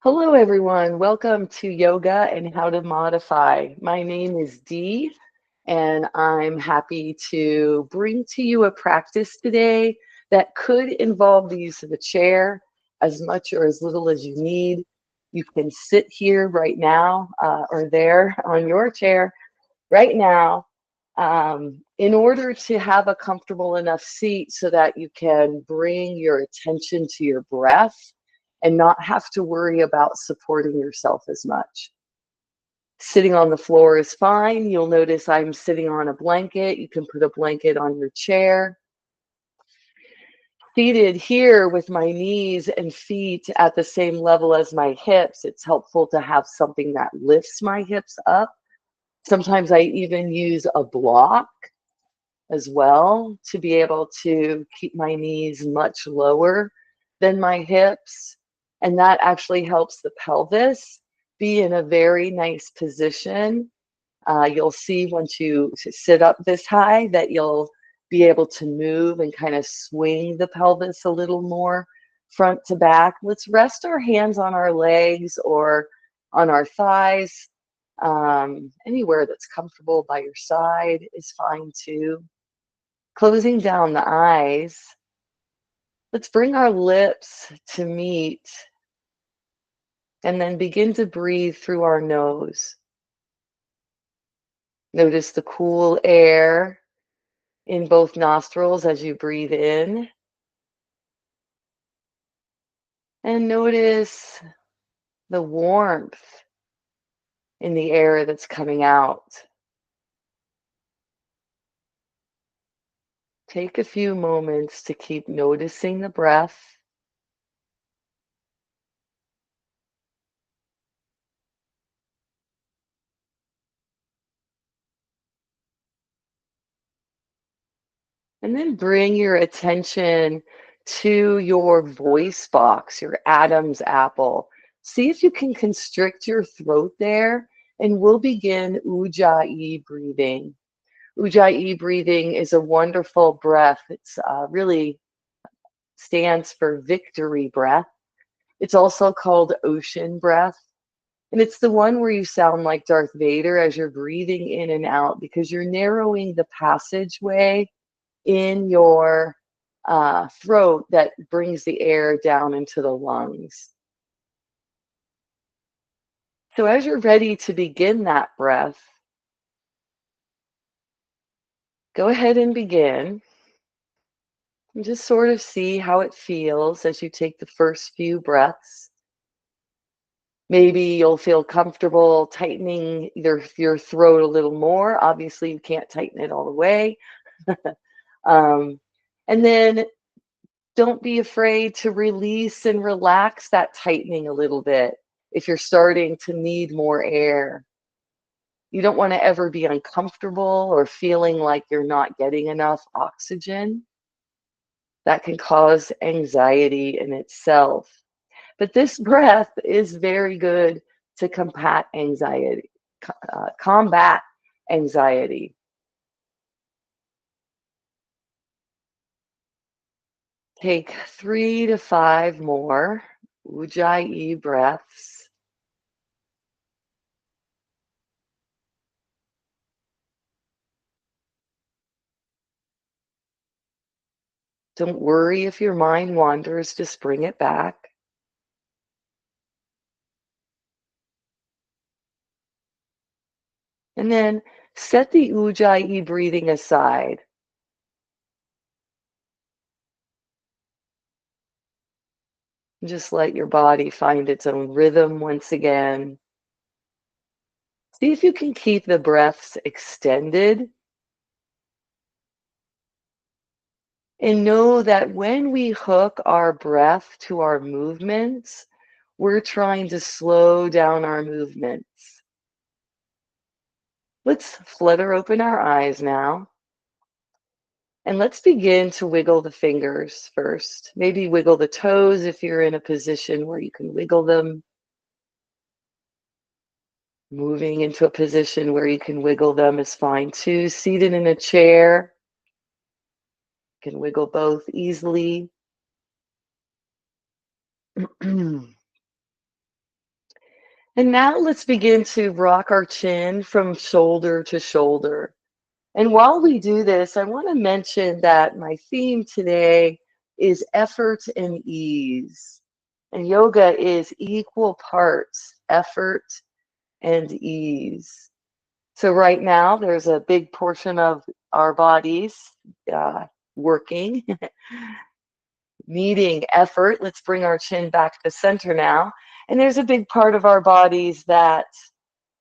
Hello, everyone. Welcome to Yoga and How to Modify. My name is Dee, and I'm happy to bring to you a practice today that could involve the use of a chair as much or as little as you need. You can sit here right now or there on your chair right now in order to have a comfortable enough seat so that you can bring your attention to your breath and not have to worry about supporting yourself as much. Sitting on the floor is fine. You'll notice I'm sitting on a blanket. You can put a blanket on your chair. Seated here with my knees and feet at the same level as my hips, it's helpful to have something that lifts my hips up. Sometimes I even use a block as well to be able to keep my knees much lower than my hips. And that actually helps the pelvis be in a very nice position. You'll see once you sit up this high that you'll be able to move and kind of swing the pelvis a little more front to back. Let's rest our hands on our legs or on our thighs. Anywhere that's comfortable by your side is fine too. Closing down the eyes, let's bring our lips to meet and then begin to breathe through our nose. Notice the cool air in both nostrils as you breathe in. And notice the warmth in the air that's coming out. Take a few moments to keep noticing the breath. And then bring your attention to your voice box, your Adam's apple. See if you can constrict your throat there, and we'll begin Ujjayi breathing. Ujjayi breathing is a wonderful breath. It's really stands for victory breath. It's also called ocean breath. And it's the one where you sound like Darth Vader as you're breathing in and out because you're narrowing the passageway in your throat that brings the air down into the lungs. So as you're ready to begin that breath, go ahead and begin. And just sort of see how it feels as you take the first few breaths. Maybe you'll feel comfortable tightening your throat a little more. Obviously, you can't tighten it all the way. um, and then don't be afraid to release and relax that tightening a little bit if you're starting to need more air. You don't want to ever be uncomfortable or feeling like you're not getting enough oxygen. That can cause anxiety in itself. But this breath is very good to combat anxiety. Take 3 to 5 more Ujjayi breaths. Don't worry if your mind wanders, just bring it back. And then set the Ujjayi breathing aside. Just let your body find its own rhythm once again. See if you can keep the breaths extended. And know that when we hook our breath to our movements, we're trying to slow down our movements. Let's flutter open our eyes now. And let's begin to wiggle the fingers first. Maybe wiggle the toes if you're in a position where you can wiggle them. Moving into a position where you can wiggle them is fine too. Seated in a chair, you can wiggle both easily. And now let's begin to rock our chin from shoulder to shoulder. And while we do this, I want to mention that my theme today is effort and ease. And yoga is equal parts effort and ease. So right now, there's a big portion of our bodies working, needing effort. Let's bring our chin back to the center now. And there's a big part of our bodies that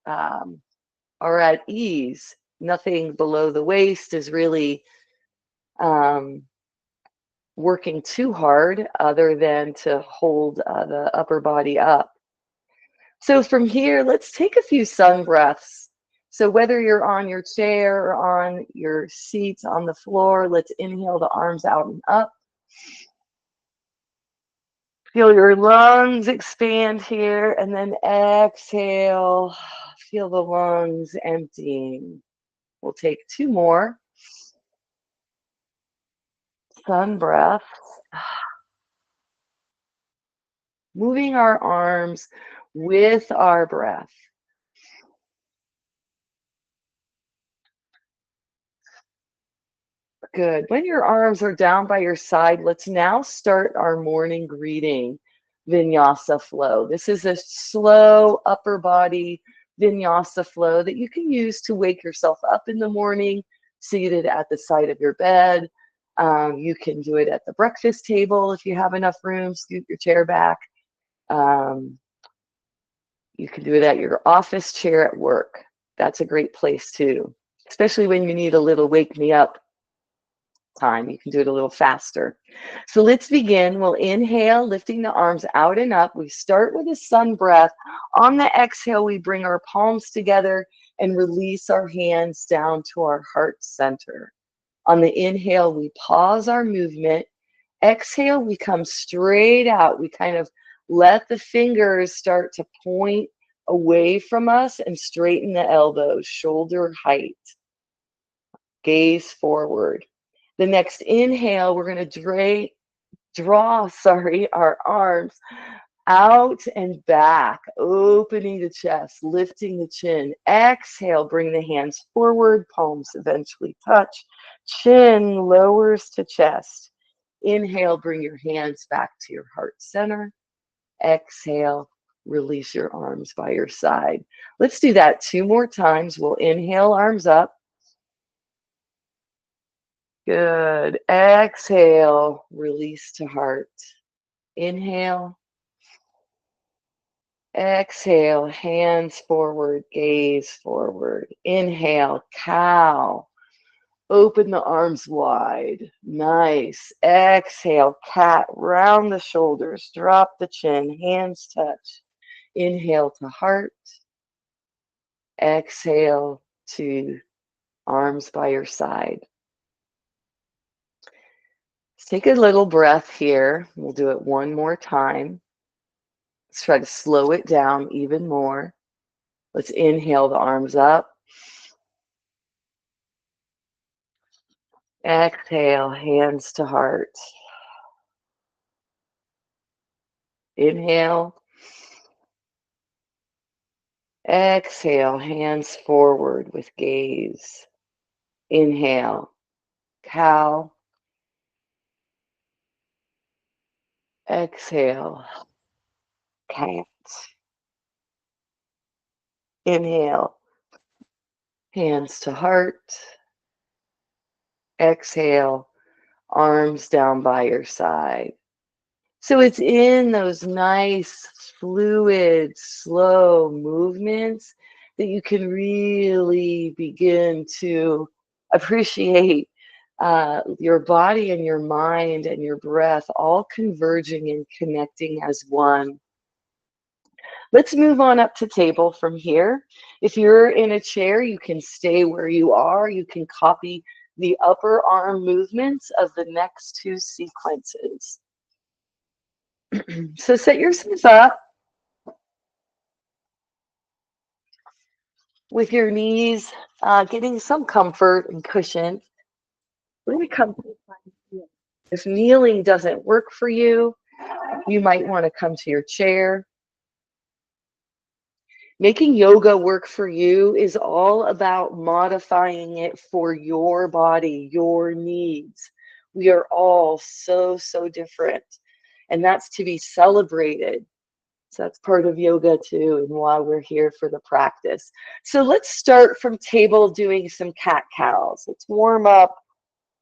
are at ease. Nothing below the waist is really working too hard other than to hold the upper body up. So from here, let's take a few sun breaths. So whether you're on your chair or on your seat on the floor, let's inhale the arms out and up. Feel your lungs expand here, and then exhale. Feel the lungs emptying. We'll take two more. Sun breaths. Moving our arms with our breath. Good. When your arms are down by your side, let's now start our morning greeting vinyasa flow. This is a slow upper body vinyasa flow that you can use to wake yourself up in the morning, seated at the side of your bed. You can do it at the breakfast table if you have enough room, scoot your chair back. You can do it at your office chair at work. That's a great place too, especially when you need a little wake me up time. You can do it a little faster. So let's begin. We'll inhale, lifting the arms out and up. We start with a sun breath. On the exhale, we bring our palms together and release our hands down to our heart center. On the inhale, we pause our movement. Exhale, we come straight out. We kind of let the fingers start to point away from us and straighten the elbows, shoulder height. Gaze forward. The next inhale, we're going to draw our arms out and back, opening the chest, lifting the chin. Exhale, bring the hands forward, palms eventually touch. Chin lowers to chest. Inhale, bring your hands back to your heart center. Exhale, release your arms by your side. Let's do that two more times. We'll inhale, arms up. Good. Exhale, release to heart. Inhale. Exhale, hands forward, gaze forward. Inhale, cow. Open the arms wide. Nice. Exhale, cat. Round the shoulders. Drop the chin. Hands touch. Inhale to heart. Exhale to arms by your side. Let's take a little breath here. We'll do it one more time. Let's try to slow it down even more. Let's inhale the arms up. Exhale, hands to heart. Inhale. Exhale, hands forward with gaze. Inhale, cow. Exhale, cat. Inhale, hands to heart. Exhale, arms down by your side. So it's in those nice, fluid, slow movements that you can really begin to appreciate your body and your mind and your breath all converging and connecting as one. Let's move on up to table from here. If you're in a chair, you can stay where you are. You can copy the upper arm movements of the next two sequences. So set yourself up with your knees getting some comfort and cushion. We're going to come to if kneeling doesn't work for you, you might want to come to your chair. Making yoga work for you is all about modifying it for your body, your needs. We are all so, so different, and that's to be celebrated. So that's part of yoga too, and why we're here for the practice. So let's start from table doing some cat-cows. Let's warm up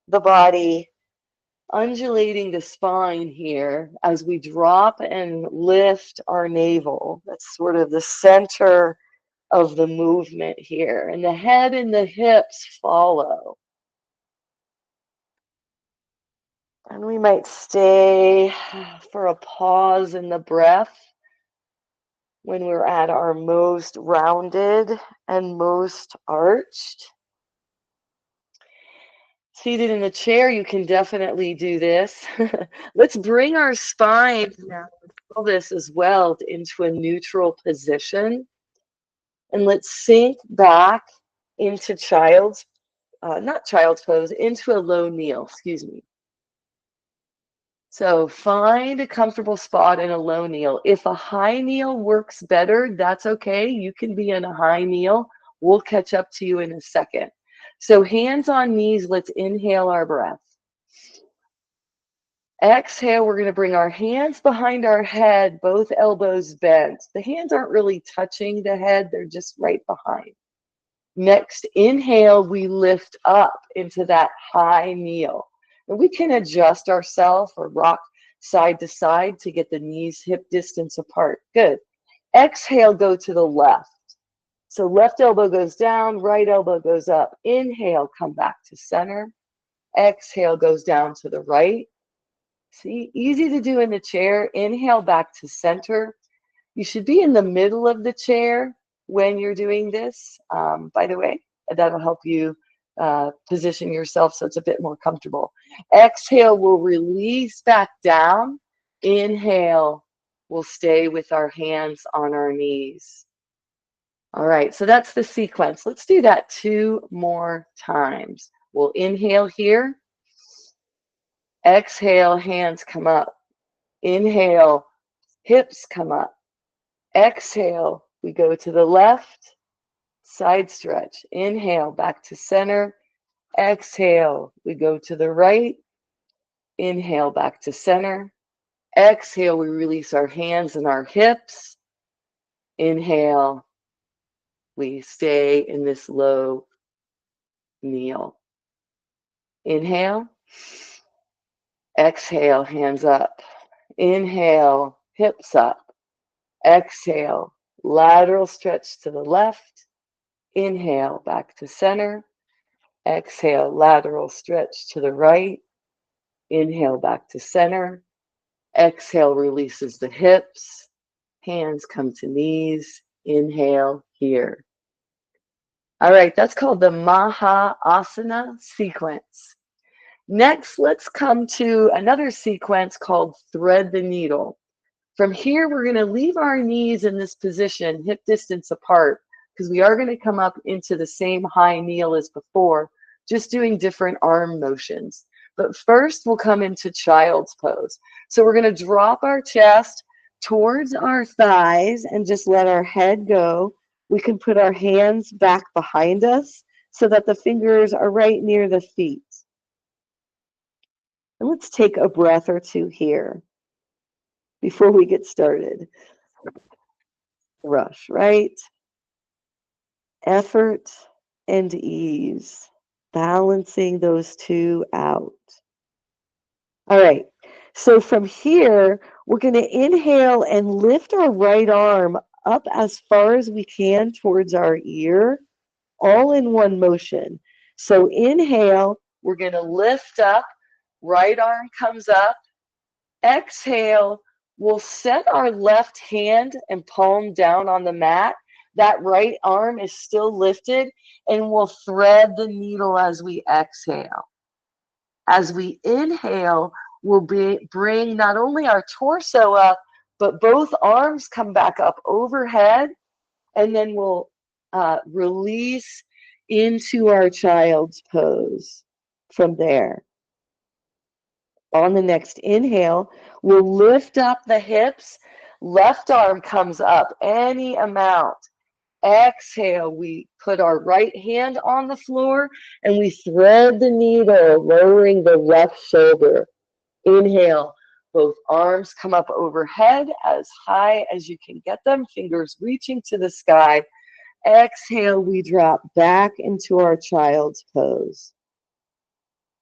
the body, undulating the spine here as we drop and lift our navel. That's sort of the center of the movement here. And the head and the hips follow. And we might stay for a pause in the breath when we're at our most rounded and most arched. Seated in the chair, you can definitely do this. Let's bring our spine, now this as well, into a neutral position. And let's sink back into not child's pose, into a low kneel, excuse me. So find a comfortable spot in a low kneel. If a high kneel works better, that's okay. You can be in a high kneel. We'll catch up to you in a second. So hands on knees, let's inhale our breath. Exhale, we're going to bring our hands behind our head, both elbows bent. The hands aren't really touching the head, they're just right behind. Next, inhale, we lift up into that high kneel. And we can adjust ourselves or rock side to side to get the knees hip distance apart. Good. Exhale, go to the left. So left elbow goes down, right elbow goes up. Inhale, come back to center. Exhale goes down to the right. See, easy to do in the chair. Inhale back to center. You should be in the middle of the chair when you're doing this, by the way. That'll help you position yourself so it's a bit more comfortable. Exhale, we'll release back down. Inhale, we'll stay with our hands on our knees. All right, so that's the sequence. Let's do that 2 more times. We'll inhale here. Exhale, hands come up. Inhale, hips come up. Exhale, we go to the left, side stretch. Inhale, back to center. Exhale, we go to the right. Inhale, back to center. Exhale, we release our hands and our hips. Inhale, we stay in this low kneel. Inhale. Exhale, hands up. Inhale, hips up. Exhale, lateral stretch to the left. Inhale, back to center. Exhale, lateral stretch to the right. Inhale, back to center. Exhale, releases the hips. Hands come to knees. Inhale here. All right, that's called the Mahasana sequence. Next, let's come to another sequence called thread the needle. From here, we're going to leave our knees in this position, hip distance apart, because we are going to come up into the same high kneel as before, just doing different arm motions. But first, we'll come into child's pose. So we're going to drop our chest towards our thighs and just let our head go. We can put our hands back behind us so that the fingers are right near the feet. And let's take a breath or two here before we get started. Rush, right? Effort and ease, balancing those two out. All right, so from here, we're going to inhale and lift our right arm up as far as we can towards our ear, all in one motion. So inhale, we're going to lift up, right arm comes up. Exhale, we'll set our left hand and palm down on the mat. That right arm is still lifted, and we'll thread the needle as we exhale. As we inhale, we'll bring not only our torso up, but both arms come back up overhead, and then we'll release into our child's pose from there. On the next inhale, we'll lift up the hips. Left arm comes up any amount. Exhale, we put our right hand on the floor and we thread the needle, lowering the left shoulder. Inhale, both arms come up overhead as high as you can get them, fingers reaching to the sky. Exhale, we drop back into our child's pose.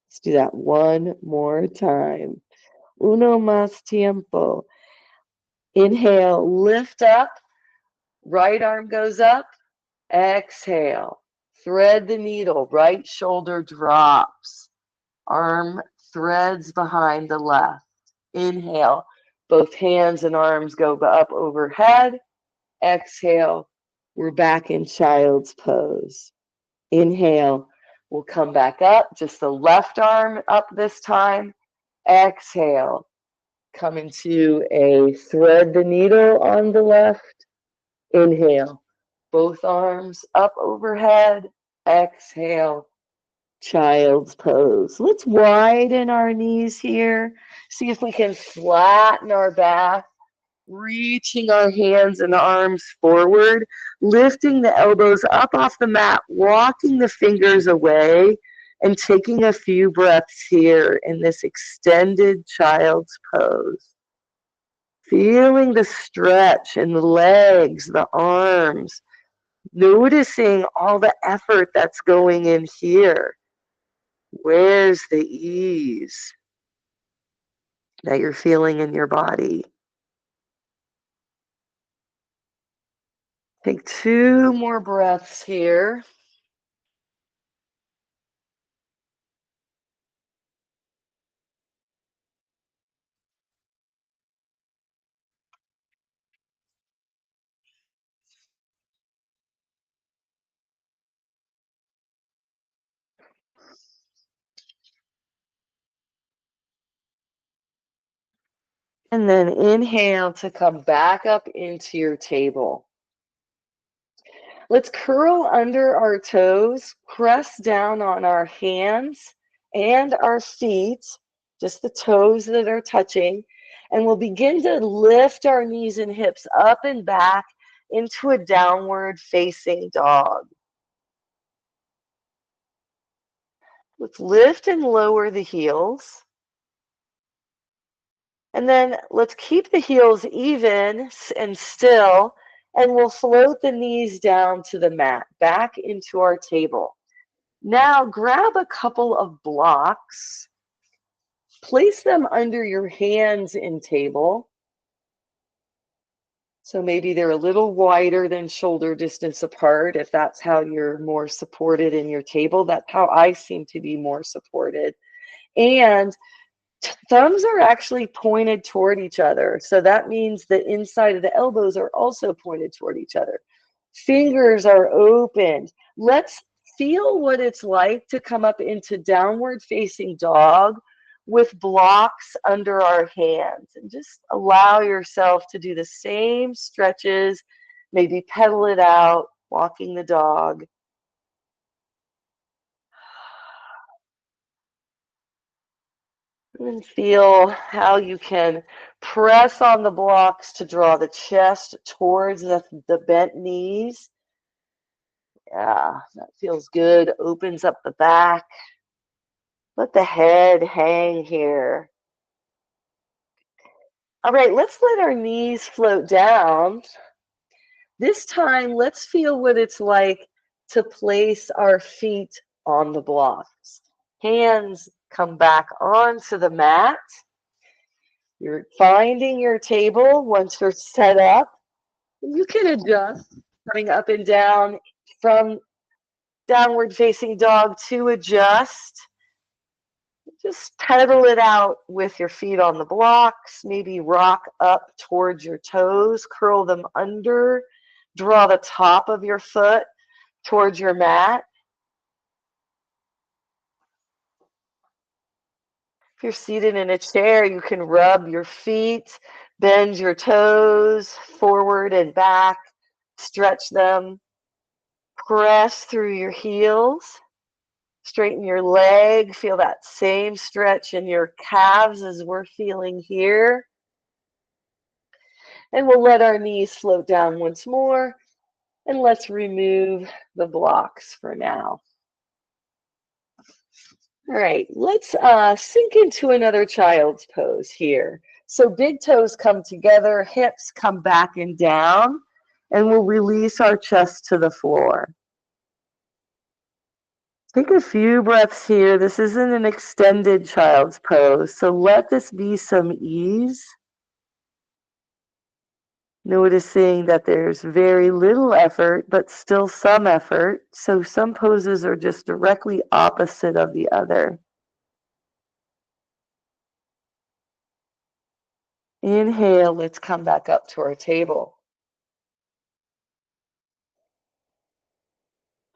Let's do that one more time. Uno más tiempo. Inhale, lift up, right arm goes up. Exhale, thread the needle, right shoulder drops, arm threads behind the left. Inhale, both hands and arms go up overhead. Exhale, we're back in child's pose. Inhale, we'll come back up, just the left arm up this time. Exhale, come into a thread the needle on the left. Inhale, both arms up overhead. Exhale, child's pose. Let's widen our knees here. See if we can flatten our back, reaching our hands and arms forward, lifting the elbows up off the mat, walking the fingers away, and taking a few breaths here in this extended child's pose. Feeling the stretch in the legs, the arms, noticing all the effort that's going in here. Where's the ease that you're feeling in your body? Take 2 more breaths here. And then inhale to come back up into your table. Let's curl under our toes, press down on our hands and our feet, just the toes that are touching, and we'll begin to lift our knees and hips up and back into a downward facing dog. Let's lift and lower the heels. And then let's keep the heels even and still, and we'll float the knees down to the mat, back into our table. Now grab a couple of blocks, place them under your hands in table. So maybe they're a little wider than shoulder distance apart, if that's how you're more supported in your table. That's how I seem to be more supported. And thumbs are actually pointed toward each other. So that means the inside of the elbows are also pointed toward each other. Fingers are opened. Let's feel what it's like to come up into downward facing dog with blocks under our hands. And just allow yourself to do the same stretches, maybe pedal it out, walking the dog. And feel how you can press on the blocks to draw the chest towards the bent knees. Yeah, that feels good. Opens up the back. Let the head hang here. All right, let's let our knees float down. This time, let's feel what it's like to place our feet on the blocks. Hands come back onto the mat. You're finding your table once you're set up. You can adjust, coming up and down from downward facing dog to adjust. Just pedal it out with your feet on the blocks. Maybe rock up towards your toes, curl them under, draw the top of your foot towards your mat. If you're seated in a chair, you can rub your feet, bend your toes forward and back, stretch them, press through your heels, straighten your leg, feel that same stretch in your calves as we're feeling here. And we'll let our knees float down once more. And let's remove the blocks for now. All right, let's sink into another child's pose here. So big toes come together, hips come back and down, and we'll release our chest to the floor. Take a few breaths here. This isn't an extended child's pose, so let this be some ease. Noticing that there's very little effort, but still some effort. So some poses are just directly opposite of the other. Inhale, let's come back up to our table.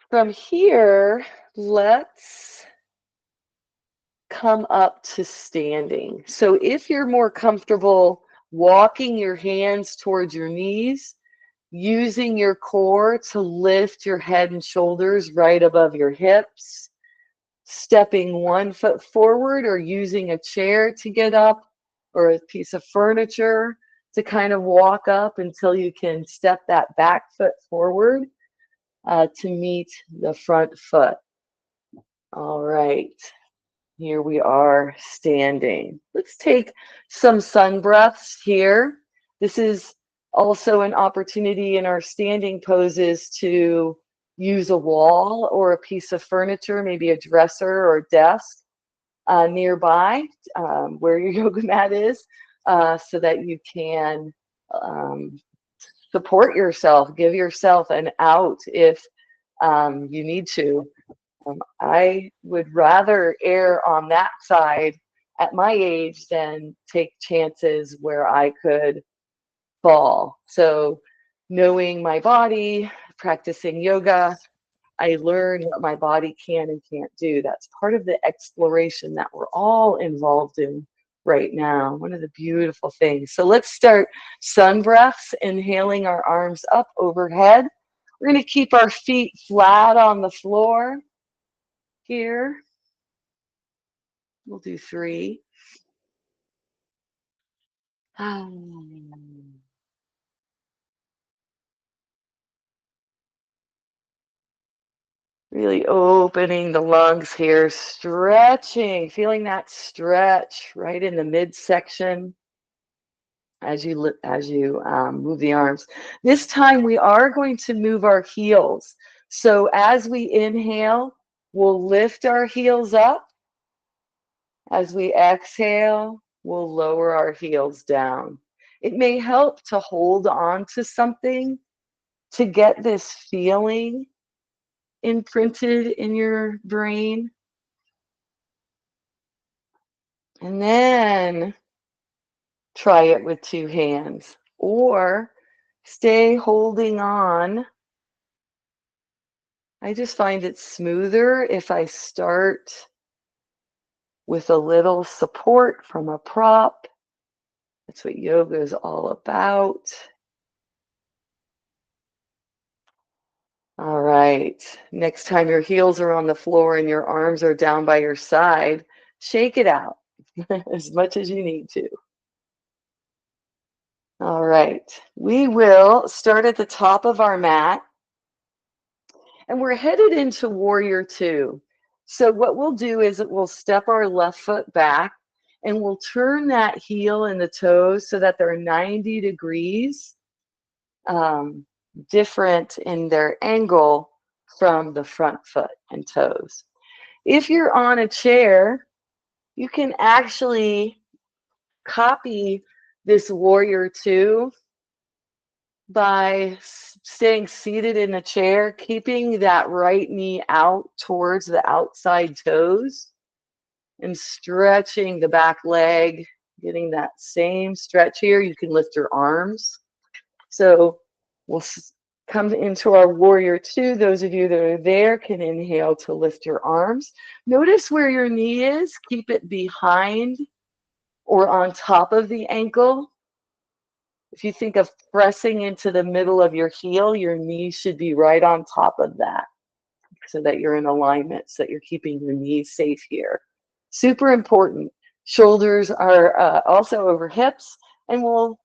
From here, let's come up to standing. So if you're more comfortable walking your hands towards your knees, using your core to lift your head and shoulders right above your hips, stepping one foot forward or using a chair to get up or a piece of furniture to kind of walk up until you can step that back foot forward to meet the front foot. All right, here we are standing. Let's take some sun breaths here. This is also an opportunity in our standing poses to use a wall or a piece of furniture, maybe a dresser or desk nearby where your yoga mat is, so that you can support yourself, give yourself an out if you need to. I would rather err on that side at my age than take chances where I could fall. So knowing my body, practicing yoga, I learn what my body can and can't do. That's part of the exploration that we're all involved in right now. One of the beautiful things. So let's start sun breaths, inhaling our arms up overhead. We're going to keep our feet flat on the floor here. We'll do 3. Really opening the lungs here, stretching, feeling that stretch right in the midsection as you move the arms. This time we are going to move our heels. So as we inhale, we'll lift our heels up. As we exhale, we'll lower our heels down. It may help to hold on to something to get this feeling imprinted in your brain. And then try it with 2 hands, or stay holding on. I just find it smoother if I start with a little support from a prop. That's what yoga is all about. All right, next time your heels are on the floor and your arms are down by your side, shake it out as much as you need to. All right, we will start at the top of our mat, and we're headed into Warrior Two. So what we'll do is we'll step our left foot back, and we'll turn that heel and the toes so that they're 90 degrees different in their angle from the front foot and toes. If you're on a chair, you can actually copy this Warrior Two by staying seated in a chair, keeping that right knee out towards the outside toes and stretching the back leg, getting that same stretch here. You can lift your arms. So we'll come into our Warrior Two. Those of you that are there can inhale to lift your arms. Notice where your knee is. Keep it behind or on top of the ankle. If you think of pressing into the middle of your heel, your knee should be right on top of that so that you're in alignment, so that you're keeping your knees safe here. Super important. Shoulders are also over hips, and we'll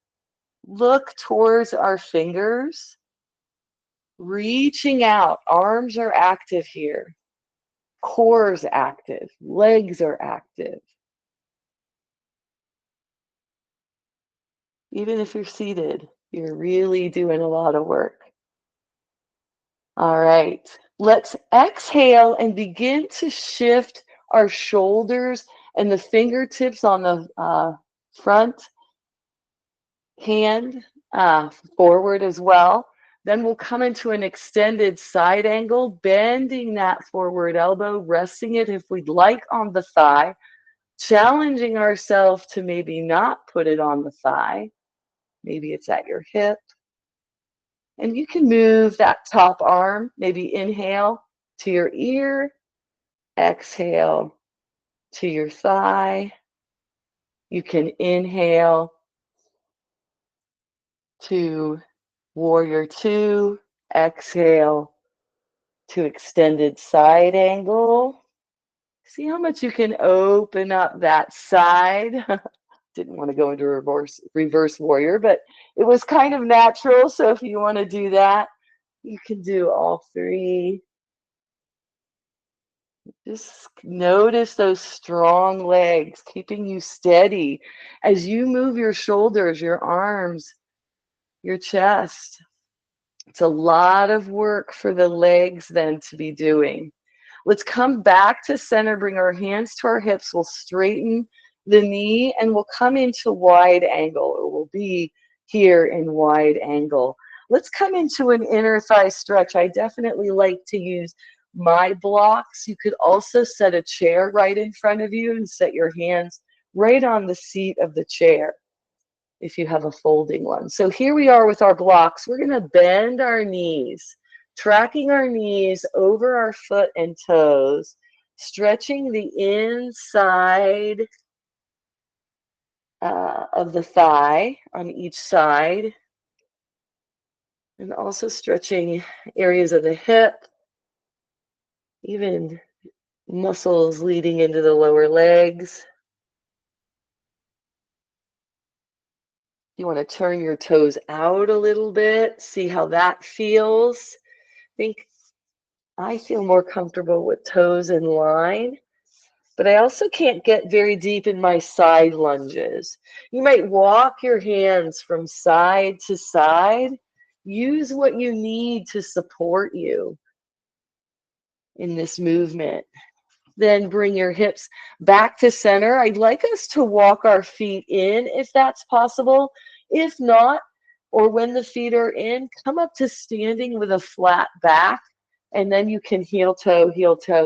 look towards our fingers Reaching out, arms are active here. Core's active, legs are active. Even if you're seated, you're really doing a lot of work. All right, let's exhale and begin to shift our shoulders and the fingertips on the front hand forward as well. Then we'll come into an extended side angle, bending that forward elbow, resting it if we'd like on the thigh, challenging ourselves to maybe not put it on the thigh. Maybe it's at your hip. And you can move that top arm, maybe inhale to your ear, exhale to your thigh. You can inhale to warrior two, exhale to extended side angle. See how much you can open up that side. Didn't want to go into reverse warrior, but it was kind of natural. So if you want to do that, you can do all three. Just notice those strong legs keeping you steady as you move your shoulders, your arms, your chest. It's a lot of work for the legs then to be doing. Let's come back to center, bring our hands to our hips. We'll straighten the knee and we'll come into wide angle, or we'll be here in wide angle. Let's come into an inner thigh stretch. I definitely like to use my blocks. You could also set a chair right in front of you and set your hands right on the seat of the chair if you have a folding one. So here we are with our blocks. We're going to bend our knees, tracking our knees over our foot and toes, stretching the inside of the thigh on each side, and also stretching areas of the hip, even muscles leading into the lower legs. You want to turn your toes out a little bit, see how that feels. I feel more comfortable with toes in line, but I also can't get very deep in my side lunges. You might walk your hands from side to side. Use what you need to support you in this movement. Then bring your hips back to center. I'd like us to walk our feet in if that's possible. If not, or when the feet are in, come up to standing with a flat back, and then you can heel toe,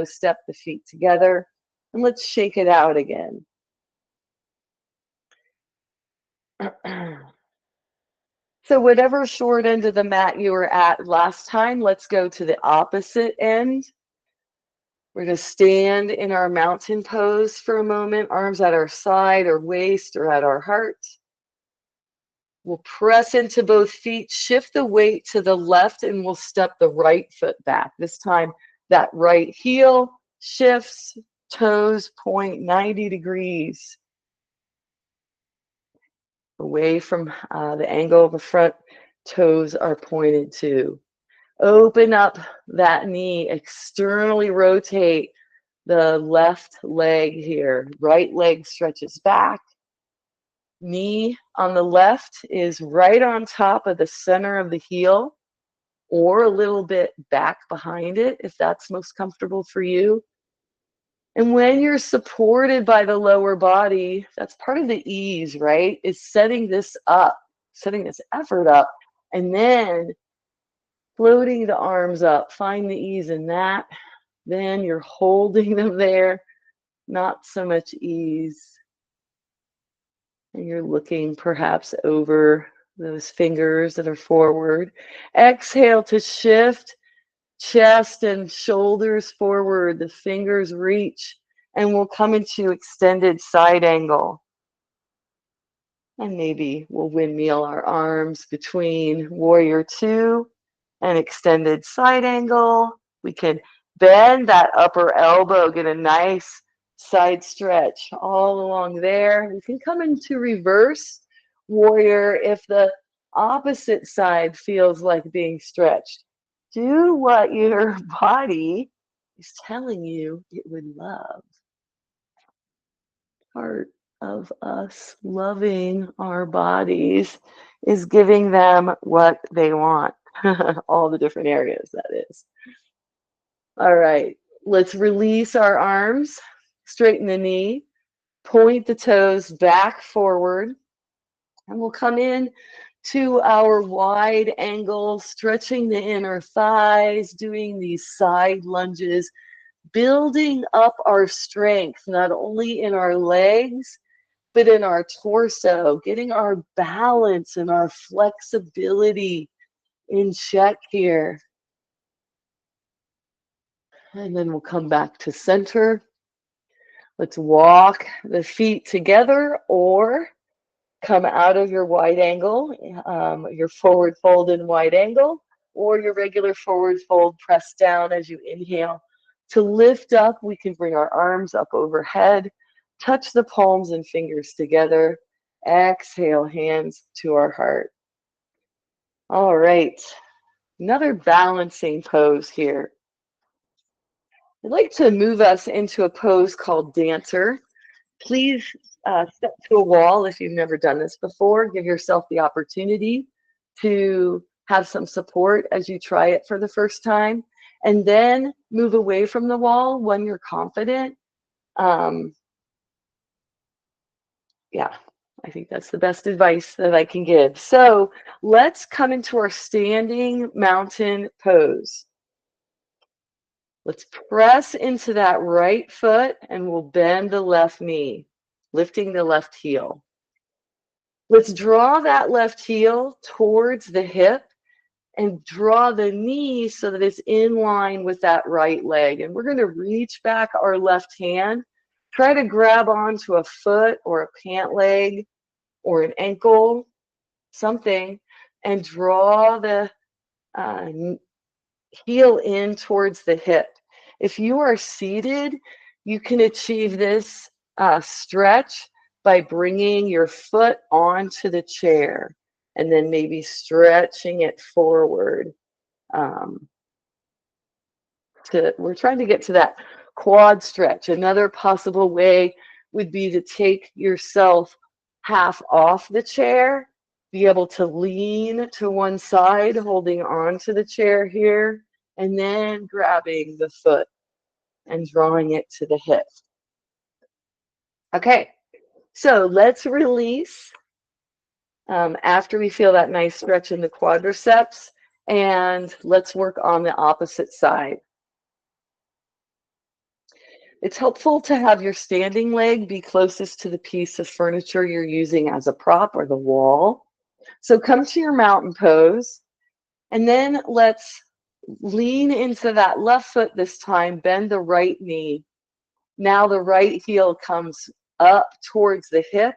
step the feet together, and let's shake it out again. So whatever short end of the mat you were at last time, let's go to the opposite end. We're going to stand in our mountain pose for a moment, arms at our side or waist or at our heart. We'll press into both feet, shift the weight to the left, and we'll step the right foot back. This time, that right heel shifts, toes point 90 degrees away from the angle of the front. Toes are pointed to. Open up that knee, externally rotate the left leg here. Right leg stretches back. Knee on the left is right on top of the center of the heel, or a little bit back behind it if that's most comfortable for you. And when you're supported by the lower body, that's part of the ease, right? Is setting this up, setting this effort up, and then floating the arms up. Find the ease in that. Then you're holding them there, not so much ease. And you're looking perhaps over those fingers that are forward. Exhale to shift chest and shoulders forward. The fingers reach, and we'll come into extended side angle. And maybe we'll windmill our arms between warrior two and extended side angle. We can bend that upper elbow, get a nice side stretch all along there. We can come into reverse warrior if the opposite side feels like being stretched. Do what your body is telling you it would love. Part of us loving our bodies is giving them what they want. All the different areas, that is. All right, let's release our arms, straighten the knee, point the toes back forward, and we'll come in to our wide angle, stretching the inner thighs, doing these side lunges, building up our strength, not only in our legs, but in our torso, getting our balance and our flexibility in check here. And then we'll come back to center. Let's walk the feet together or come out of your wide angle, your forward fold in wide angle, or your regular forward fold, press down as you inhale. To lift up, we can bring our arms up overhead, touch the palms and fingers together. Exhale, hands to our heart. All right, another balancing pose here. I'd like to move us into a pose called dancer. Please step to a wall if you've never done this before. Give yourself the opportunity to have some support as you try it for the first time, and then move away from the wall when you're confident. Yeah, I think that's the best advice that I can give. So let's come into our standing mountain pose. Let's press into that right foot and we'll bend the left knee, lifting the left heel. Let's draw that left heel towards the hip and draw the knee so that it's in line with that right leg. And we're going to reach back our left hand, try to grab onto a foot or a pant leg or an ankle, something, and draw the heel in towards the hip. If you are seated, you can achieve this stretch by bringing your foot onto the chair and then maybe stretching it forward. We're trying to get to that quad stretch. Another possible way would be to take yourself half off the chair, be able to lean to one side, holding on to the chair here, and then grabbing the foot and drawing it to the hip. Okay, so let's release after we feel that nice stretch in the quadriceps, and let's work on the opposite side. It's helpful to have your standing leg be closest to the piece of furniture you're using as a prop or the wall. So come to your mountain pose, and then let's lean into that left foot this time, bend the right knee. Now the right heel comes up towards the hip.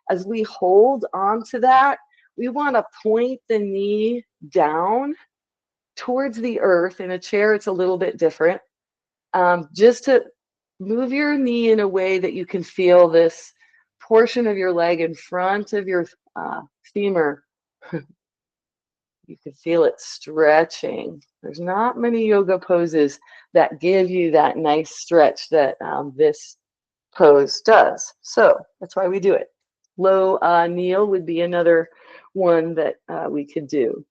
As we hold onto that, we want to point the knee down towards the earth. In a chair, it's a little bit different. Just to move your knee in a way that you can feel this portion of your leg in front of your femur. You can feel it stretching. There's not many yoga poses that give you that nice stretch that this pose does. So that's why we do it. Low kneel would be another one that we could do.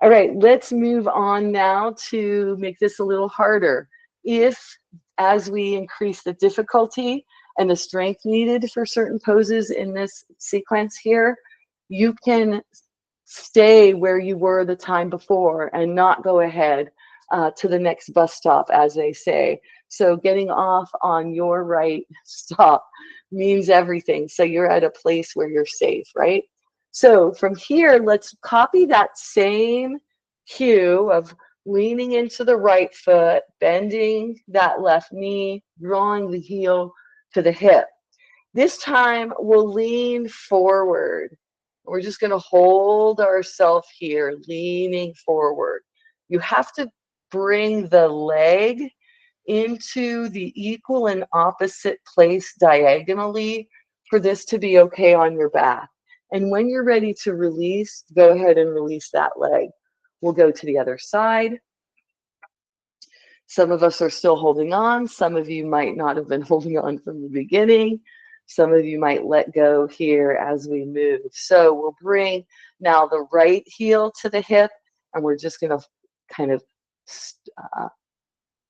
All right, let's move on now to make this a little harder. If, as we increase the difficulty and the strength needed for certain poses in this sequence here, you can stay where you were the time before and not go ahead to the next bus stop, as they say. So getting off on your right stop means everything. So you're at a place where you're safe, right? So from here, let's copy that same cue of leaning into the right foot, bending that left knee, drawing the heel to the hip. This time we'll lean forward. We're just going to hold ourselves here, leaning forward. You have to bring the leg into the equal and opposite place diagonally for this to be okay on your back. And when you're ready to release, go ahead and release that leg. We'll go to the other side. Some of us are still holding on. Some of you might not have been holding on from the beginning. Some of you might let go here as we move. So we'll bring now the right heel to the hip, and we're just going to kind of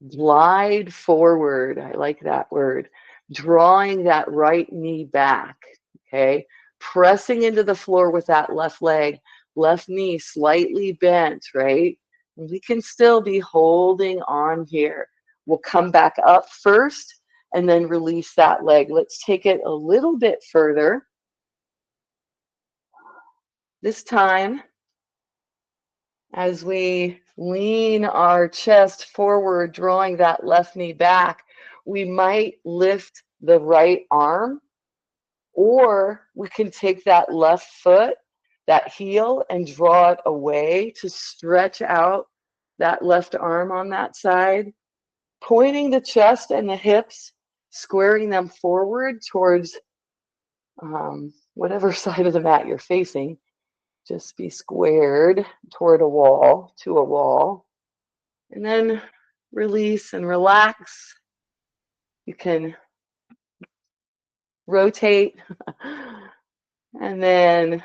glide forward. I like that word. Drawing that right knee back, okay? Pressing into the floor with that left leg, left knee slightly bent, right? We can still be holding on here. We'll come back up first and then release that leg. Let's take it a little bit further. This time, as we lean our chest forward, drawing that left knee back, we might lift the right arm, or we can take that left foot, that heel, and draw it away to stretch out that left arm on that side, pointing the chest and the hips, squaring them forward towards whatever side of the mat you're facing. Just be squared toward a wall, to a wall. And then release and relax. You can rotate and then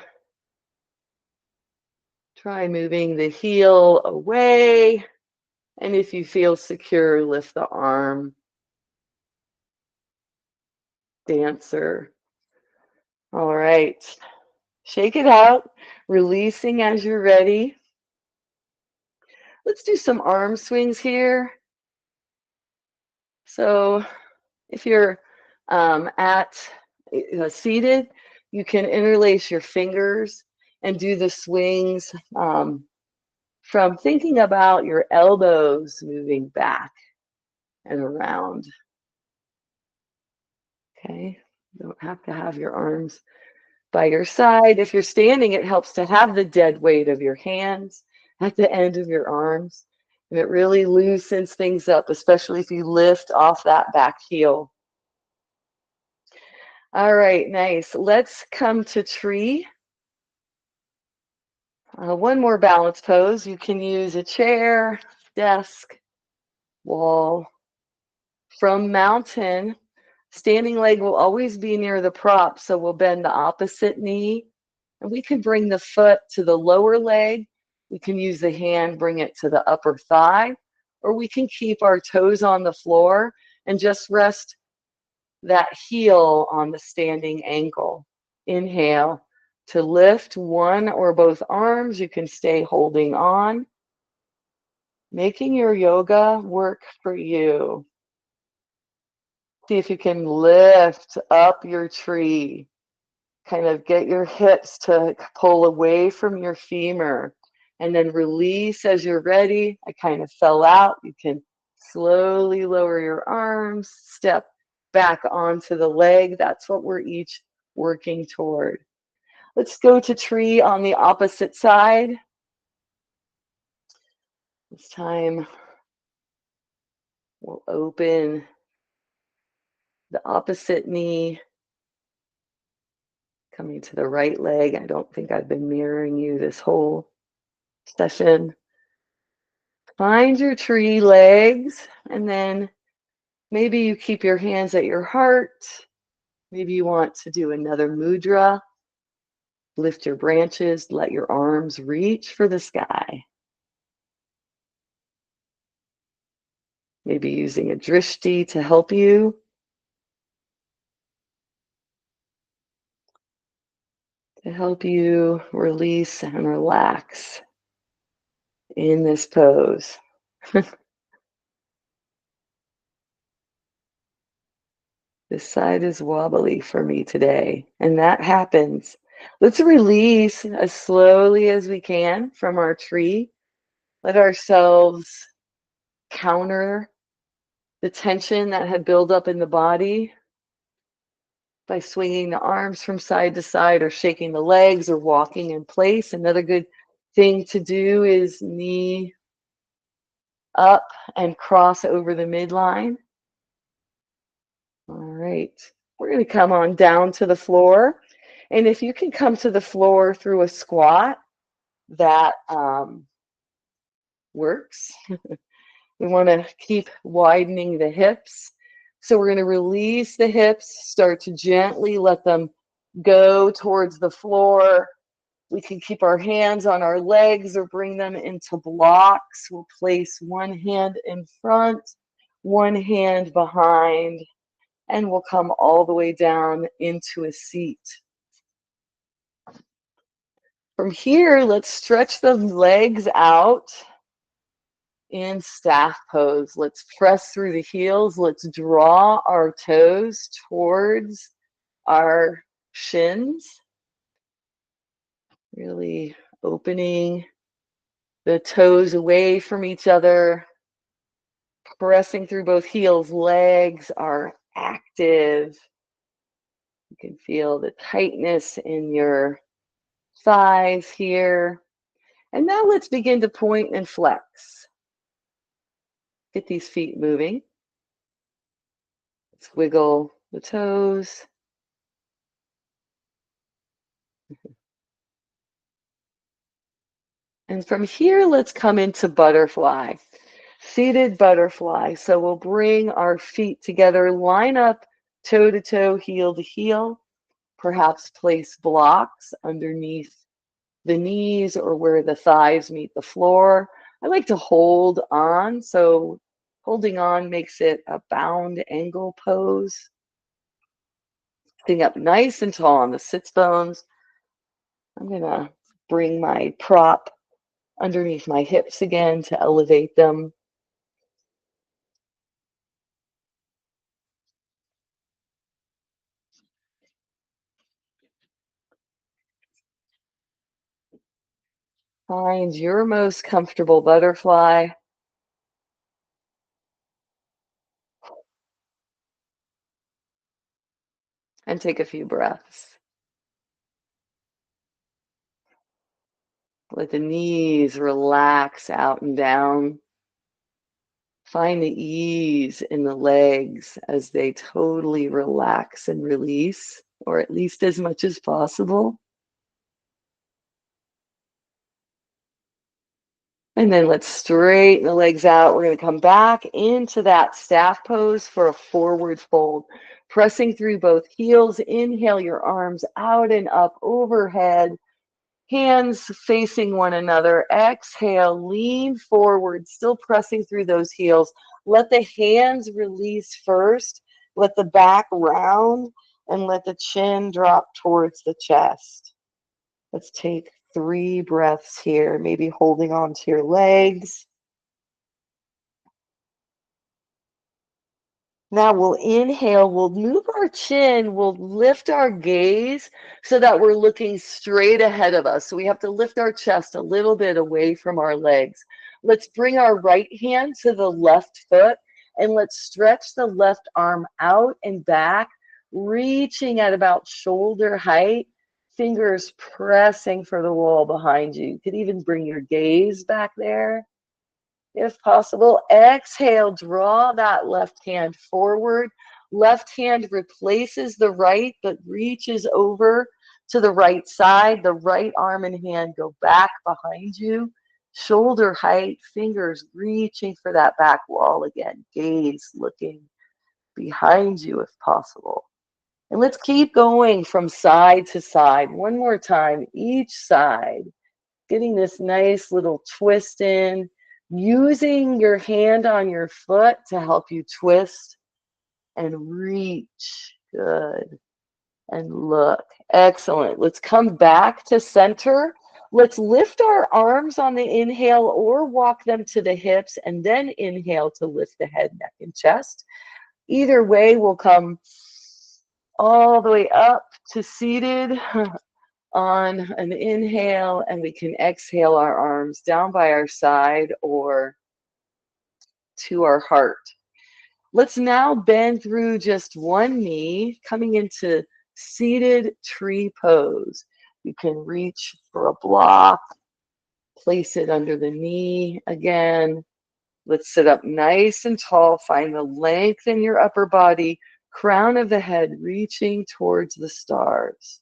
try moving the heel away. And if you feel secure, lift the arm. Dancer. All right. Shake it out, releasing as you're ready. Let's do some arm swings here. So if you're seated, you can interlace your fingers and do the swings from thinking about your elbows moving back and around. Okay, you don't have to have your arms by your side. If you're standing, it helps to have the dead weight of your hands at the end of your arms. And it really loosens things up, especially if you lift off that back heel. All right, nice. Let's come to tree. One more balance pose. You can use a chair, desk, wall. From mountain, standing leg will always be near the prop, so we'll bend the opposite knee. And we can bring the foot to the lower leg. We can use the hand, bring it to the upper thigh, or we can keep our toes on the floor and just rest that heel on the standing ankle. Inhale to lift one or both arms. You can stay holding on, making your yoga work for you. See if you can lift up your tree. Kind of get your hips to pull away from your femur and then release as you're ready. I kind of fell out. You can slowly lower your arms, step back onto the leg. That's what we're each working toward. Let's go to tree on the opposite side. This time we'll open the opposite knee, coming to the right leg. I don't think I've been mirroring you this whole session. Find your tree legs, and then maybe you keep your hands at your heart. Maybe you want to do another mudra. Lift your branches, let your arms reach for the sky. Maybe using a drishti to help you. To help you release and relax in this pose. This side is wobbly for me today, and that happens. Let's release as slowly as we can from our tree. Let ourselves counter the tension that had built up in the body by swinging the arms from side to side or shaking the legs or walking in place. Another good thing to do is knee up and cross over the midline. All right, we're going to come on down to the floor. And if you can come to the floor through a squat, that works. We want to keep widening the hips. So we're going to release the hips, start to gently let them go towards the floor. We can keep our hands on our legs or bring them into blocks. We'll place one hand in front, one hand behind, and we'll come all the way down into a seat. From here, let's stretch the legs out in staff pose. Let's press through the heels. Let's draw our toes towards our shins. Really opening the toes away from each other. Pressing through both heels. Legs are active. You can feel the tightness in your thighs here. And now let's begin to point and flex. Get these feet moving. Let's wiggle the toes. And from here, let's come into butterfly, seated butterfly. So we'll bring our feet together, line up toe to toe, heel to heel, perhaps place blocks underneath the knees or where the thighs meet the floor. I like to hold on, so holding on makes it a bound angle pose. Sitting up nice and tall on the sits bones. I'm gonna bring my prop underneath my hips again to elevate them. Find your most comfortable butterfly. And take a few breaths. Let the knees relax out and down. Find the ease in the legs as they totally relax and release, or at least as much as possible. And then let's straighten the legs out. We're going to come back into that staff pose for a forward fold. Pressing through both heels. Inhale your arms out and up overhead. Hands facing one another. Exhale, lean forward, still pressing through those heels. Let the hands release first. Let the back round and let the chin drop towards the chest. Let's take 3 breaths here, maybe holding on to your legs. Now we'll inhale, we'll move our chin, we'll lift our gaze so that we're looking straight ahead of us. So we have to lift our chest a little bit away from our legs. Let's bring our right hand to the left foot and let's stretch the left arm out and back, reaching at about shoulder height, fingers pressing for the wall behind you. You could even bring your gaze back there. If possible, exhale, draw that left hand forward. Left hand replaces the right, but reaches over to the right side. The right arm and hand go back behind you. Shoulder height, fingers reaching for that back wall again. Gaze looking behind you if possible. And let's keep going from side to side. One more time, each side. Getting this nice little twist in. Using your hand on your foot to help you twist and reach. Good. And look. Excellent. Let's come back to center. Let's lift our arms on the inhale or walk them to the hips and then inhale to lift the head, neck, and chest. Either way, we'll come all the way up to seated on an inhale, and we can exhale our arms down by our side or to our heart. Let's now bend through just one knee, coming into seated tree pose. You can reach for a block, place it under the knee again. Let's sit up nice and tall. Find the length in your upper body, crown of the head reaching towards the stars.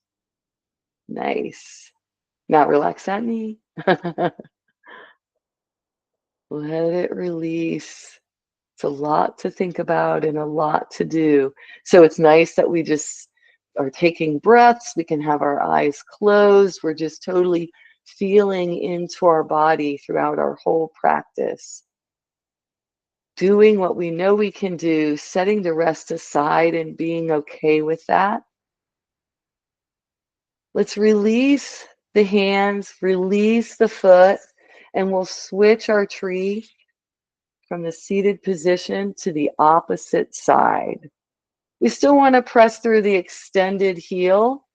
Nice. Now relax that knee. Let it release. It's a lot to think about and a lot to do. So it's nice that we just are taking breaths. We can have our eyes closed. We're just totally feeling into our body throughout our whole practice. Doing what we know we can do, setting the rest aside and being okay with that. Let's release the hands, release the foot, and we'll switch our tree from the seated position to the opposite side. We still want to press through the extended heel.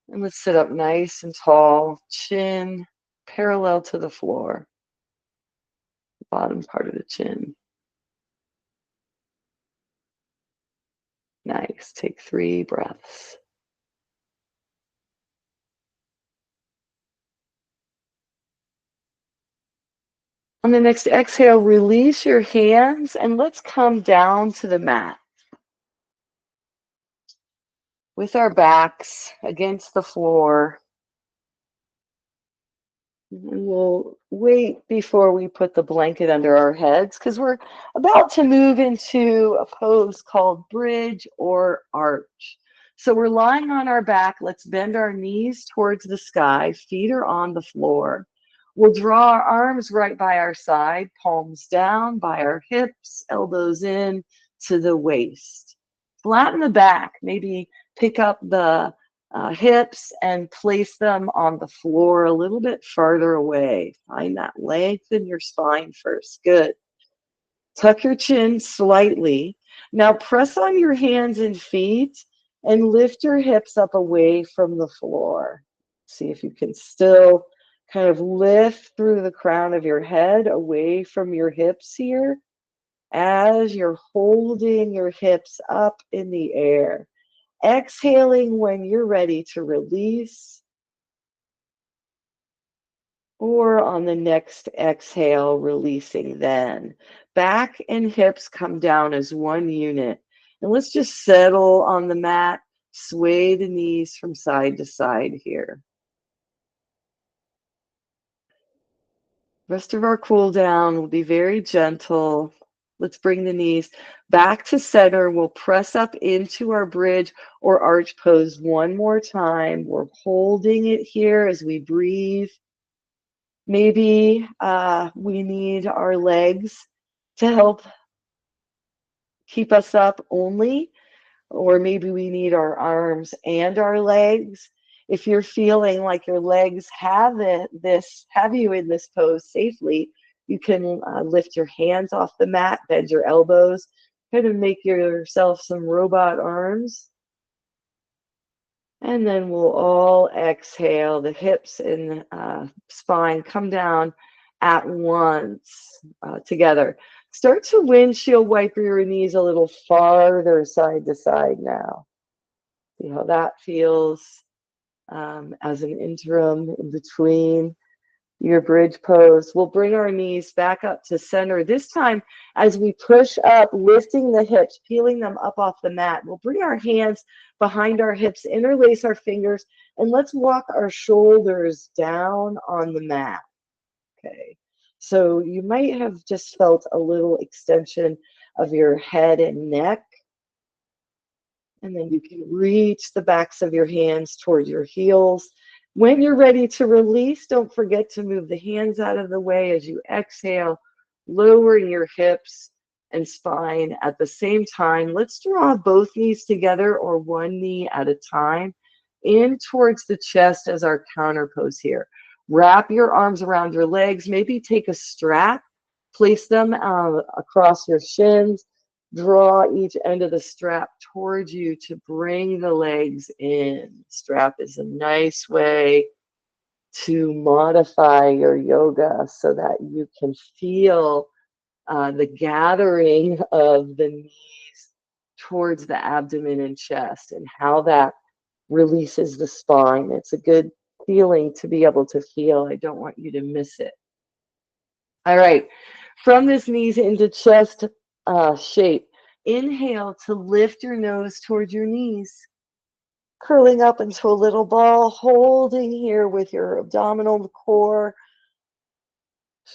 And let's sit up nice and tall, chin parallel to the floor, the bottom part of the chin. Nice. Take 3 breaths. On the next exhale, release your hands and let's come down to the mat with our backs against the floor. And we'll wait before we put the blanket under our heads because we're about to move into a pose called bridge or arch. So we're lying on our back. Let's bend our knees towards the sky. Feet are on the floor. We'll draw our arms right by our side, palms down by our hips, elbows in to the waist. Flatten the back. Maybe pick up the hips and place them on the floor a little bit farther away. Find that length in your spine first. Good. Tuck your chin slightly. Now press on your hands and feet and lift your hips up away from the floor. See if you can still kind of lift through the crown of your head away from your hips here as you're holding your hips up in the air. Exhaling when you're ready to release, or on the next exhale, releasing then. Back and hips come down as one unit. And let's just settle on the mat, sway the knees from side to side here. Rest of our cool down will be very gentle. Let's bring the knees back to center. We'll press up into our bridge or arch pose one more time. We're holding it here as we breathe. Maybe we need our legs to help keep us up only, or maybe we need our arms and our legs. If you're feeling like your legs have you in this pose safely, you can lift your hands off the mat, bend your elbows, kind of make yourself some robot arms. And then we'll all exhale. The hips and spine come down at once together. Start to windshield wiper your knees a little farther side to side now. See how that feels as an interim in between your bridge pose. We'll bring our knees back up to center. This time, as we push up, lifting the hips, peeling them up off the mat, we'll bring our hands behind our hips, interlace our fingers, and let's walk our shoulders down on the mat. Okay. So you might have just felt a little extension of your head and neck. And then you can reach the backs of your hands toward your heels. When you're ready to release, don't forget to move the hands out of the way as you exhale, lowering your hips and spine at the same time. Let's draw both knees together or one knee at a time in towards the chest as our counter pose here. Wrap your arms around your legs. Maybe take a strap, place them across your shins. Draw each end of the strap towards you to bring the legs in. Strap is a nice way to modify your yoga so that you can feel the gathering of the knees towards the abdomen and chest and how that releases the spine. It's a good feeling to be able to feel. I don't want you to miss it. All right, from this knees into chest shape, inhale to lift your nose towards your knees, curling up into a little ball, holding here with your abdominal core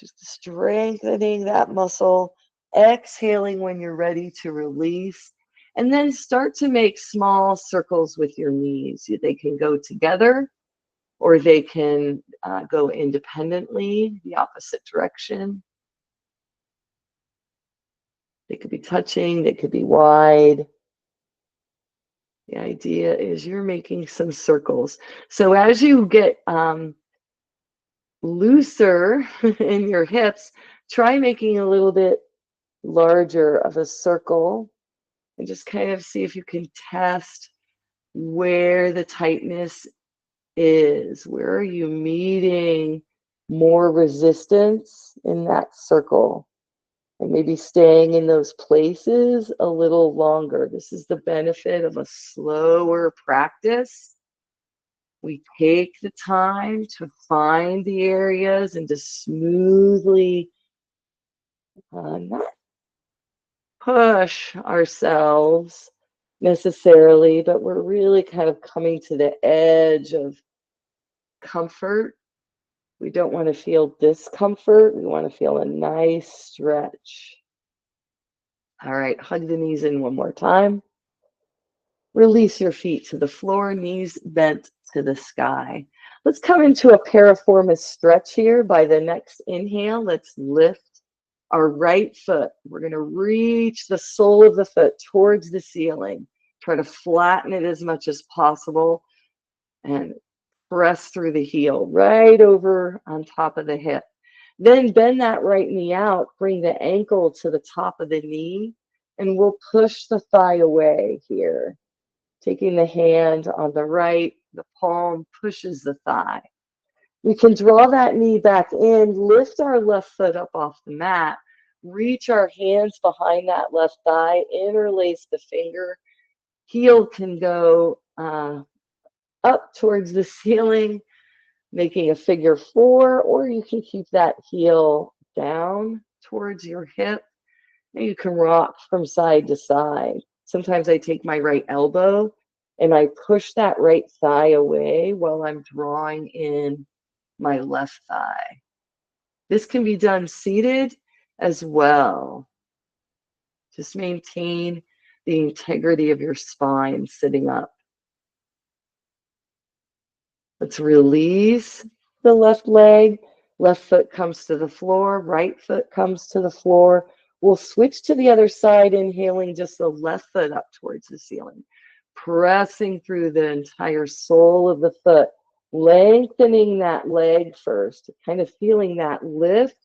Just strengthening that muscle, exhaling when you're ready to release, and then start to make small circles with your knees. They can go together or they can go independently, the opposite direction. They could be touching, they could be wide. The idea is you're making some circles. So as you get looser in your hips, try making a little bit larger of a circle and just kind of see if you can test where the tightness is. Where are you meeting more resistance in that circle? And maybe staying in those places a little longer. This is the benefit of a slower practice. We take the time to find the areas and to smoothly not push ourselves necessarily, but we're really kind of coming to the edge of comfort. We don't want to feel discomfort. We want to feel a nice stretch. All right, hug the knees in one more time. Release your feet to the floor, knees bent to the sky. Let's come into a piriformis stretch here. By the next inhale, let's lift our right foot. We're going to reach the sole of the foot towards the ceiling. Try to flatten it as much as possible and press through the heel right over on top of the hip. Then bend that right knee out, bring the ankle to the top of the knee, and we'll push the thigh away here. Taking the hand on the right, the palm pushes the thigh. We can draw that knee back in, lift our left foot up off the mat, reach our hands behind that left thigh, interlace the finger. Heel can go up towards the ceiling, making a figure four, or you can keep that heel down towards your hip, and you can rock from side to side. Sometimes I take my right elbow and I push that right thigh away while I'm drawing in my left thigh. This can be done seated as well. Just maintain the integrity of your spine sitting up. Let's release the left leg. Left foot comes to the floor. Right foot comes to the floor. We'll switch to the other side, inhaling just the left foot up towards the ceiling. Pressing through the entire sole of the foot. Lengthening that leg first. Kind of feeling that lift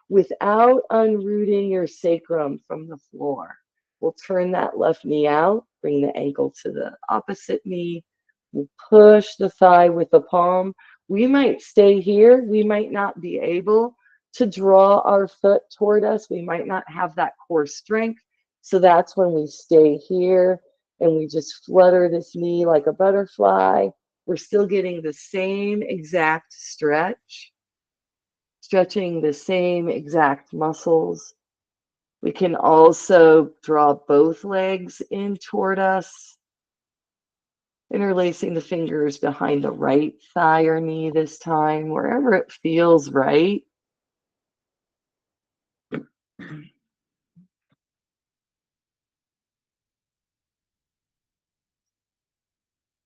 without unrooting your sacrum from the floor. We'll turn that left knee out. Bring the ankle to the opposite knee. We'll push the thigh with the palm. We might stay here. We might not be able to draw our foot toward us. We might not have that core strength. So that's when we stay here and we just flutter this knee like a butterfly. We're still getting the same exact stretch, stretching the same exact muscles. We can also draw both legs in toward us. Interlacing the fingers behind the right thigh or knee this time, wherever it feels right.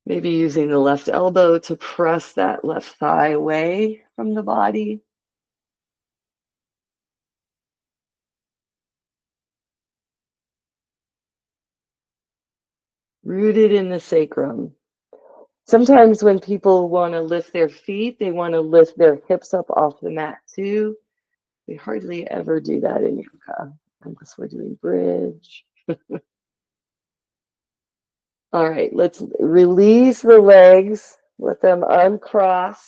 Maybe using the left elbow to press that left thigh away from the body. Rooted in the sacrum. Sometimes when people want to lift their feet, they want to lift their hips up off the mat too. We hardly ever do that in yoga unless we're doing bridge. All right, let's release the legs, let them uncross,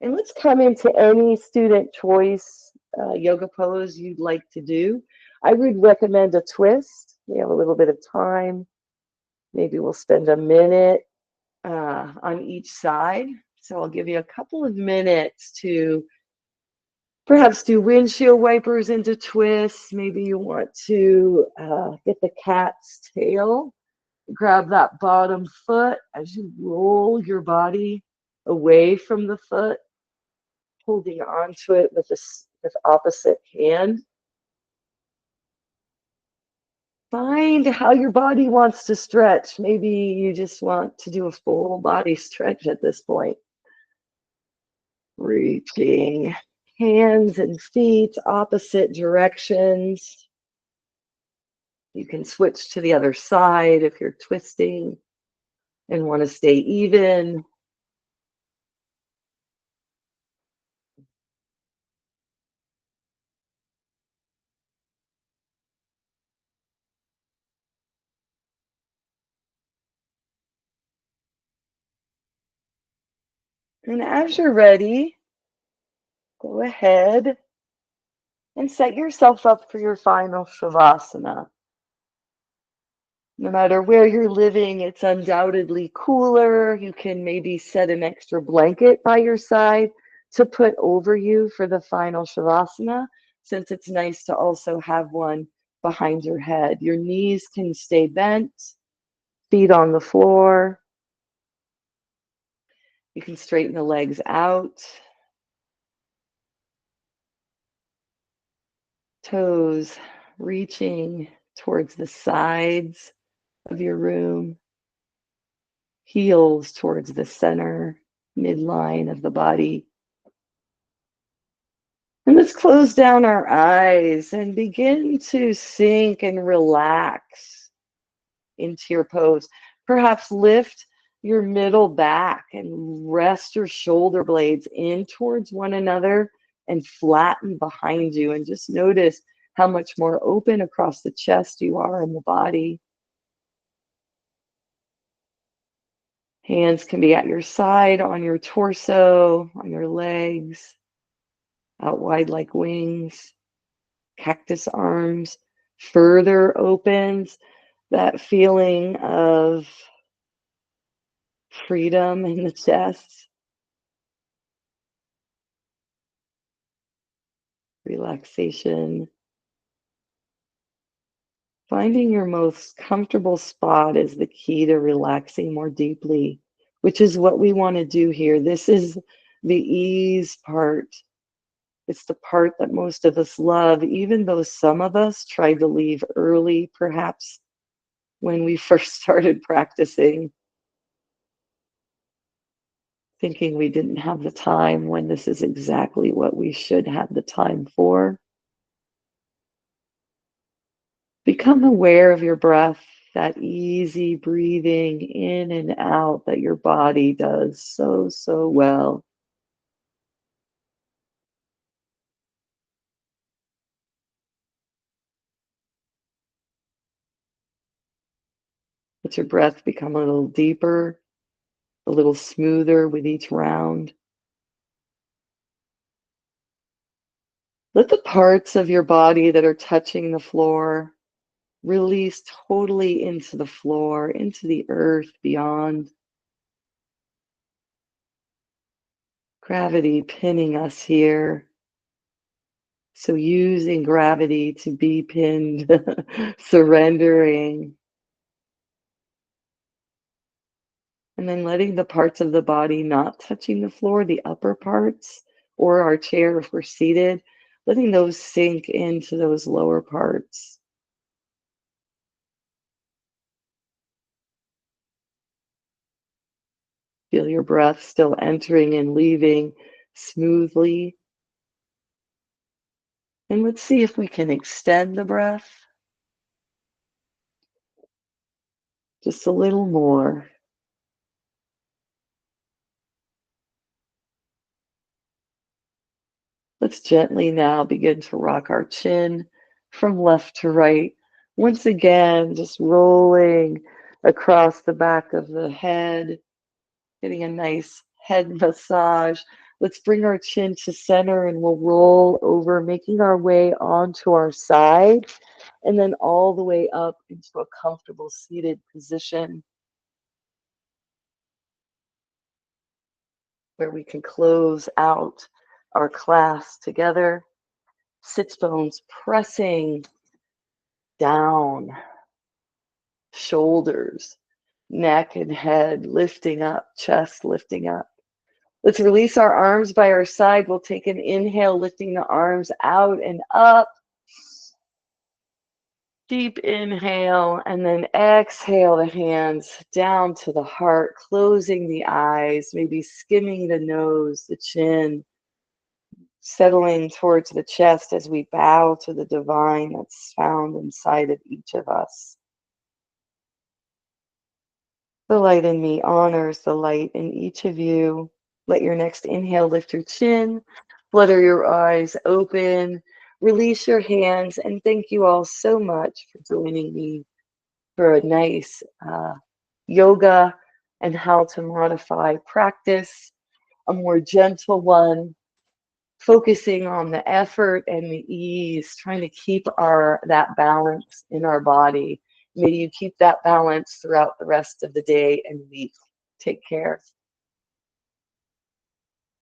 and let's come into any student choice yoga pose you'd like to do. I would recommend a twist. We have a little bit of time. Maybe we'll spend a minute on each side. So I'll give you a couple of minutes to perhaps do windshield wipers into twists. Maybe you want to get the cat's tail. Grab that bottom foot as you roll your body away from the foot, holding onto it with the with opposite hand. Find how your body wants to stretch. Maybe you just want to do a full body stretch at this point. Reaching hands and feet opposite directions. You can switch to the other side if you're twisting and want to stay even. And as you're ready, go ahead and set yourself up for your final Shavasana. No matter where you're living, it's undoubtedly cooler. You can maybe set an extra blanket by your side to put over you for the final Shavasana, since it's nice to also have one behind your head. Your knees can stay bent, feet on the floor. You can straighten the legs out. Toes reaching towards the sides of your room. Heels towards the center, midline of the body. And let's close down our eyes and begin to sink and relax into your pose. Perhaps lift your middle back and rest your shoulder blades in towards one another and flatten behind you. And just notice how much more open across the chest you are in the body. Hands can be at your side, on your torso, on your legs, out wide like wings. Cactus arms further opens that feeling of freedom in the chest. Relaxation. Finding your most comfortable spot is the key to relaxing more deeply, which is what we want to do here. This is the ease part. It's the part that most of us love, even though some of us tried to leave early, perhaps when we first started practicing, thinking we didn't have the time, when this is exactly what we should have the time for. Become aware of your breath, that easy breathing in and out that your body does so, so well. Let your breath become a little deeper, a little smoother with each round. Let the parts of your body that are touching the floor release totally into the floor, into the earth beyond. Gravity pinning us here. So using gravity to be pinned, surrendering. And then letting the parts of the body not touching the floor, the upper parts, or our chair if we're seated, letting those sink into those lower parts. Feel your breath still entering and leaving smoothly. And let's see if we can extend the breath just a little more. Let's gently now begin to rock our chin from left to right. Once again, just rolling across the back of the head, getting a nice head massage. Let's bring our chin to center and we'll roll over, making our way onto our side and then all the way up into a comfortable seated position where we can close out our class together. Sits bones pressing down, shoulders, neck and head lifting up, chest lifting up. Let's release our arms by our side. We'll take an inhale, lifting the arms out and up. Deep inhale, and then exhale the hands down to the heart, closing the eyes, maybe skimming the nose, the chin, settling towards the chest as we bow to the divine that's found inside of each of us. The light in me honors the light in each of you. Let your next inhale lift your chin, flutter your eyes open, release your hands, and thank you all so much for joining me for a nice yoga and how to modify practice, a more gentle one, focusing on the effort and the ease, trying to keep that balance in our body. May you keep that balance throughout the rest of the day and week. Take care.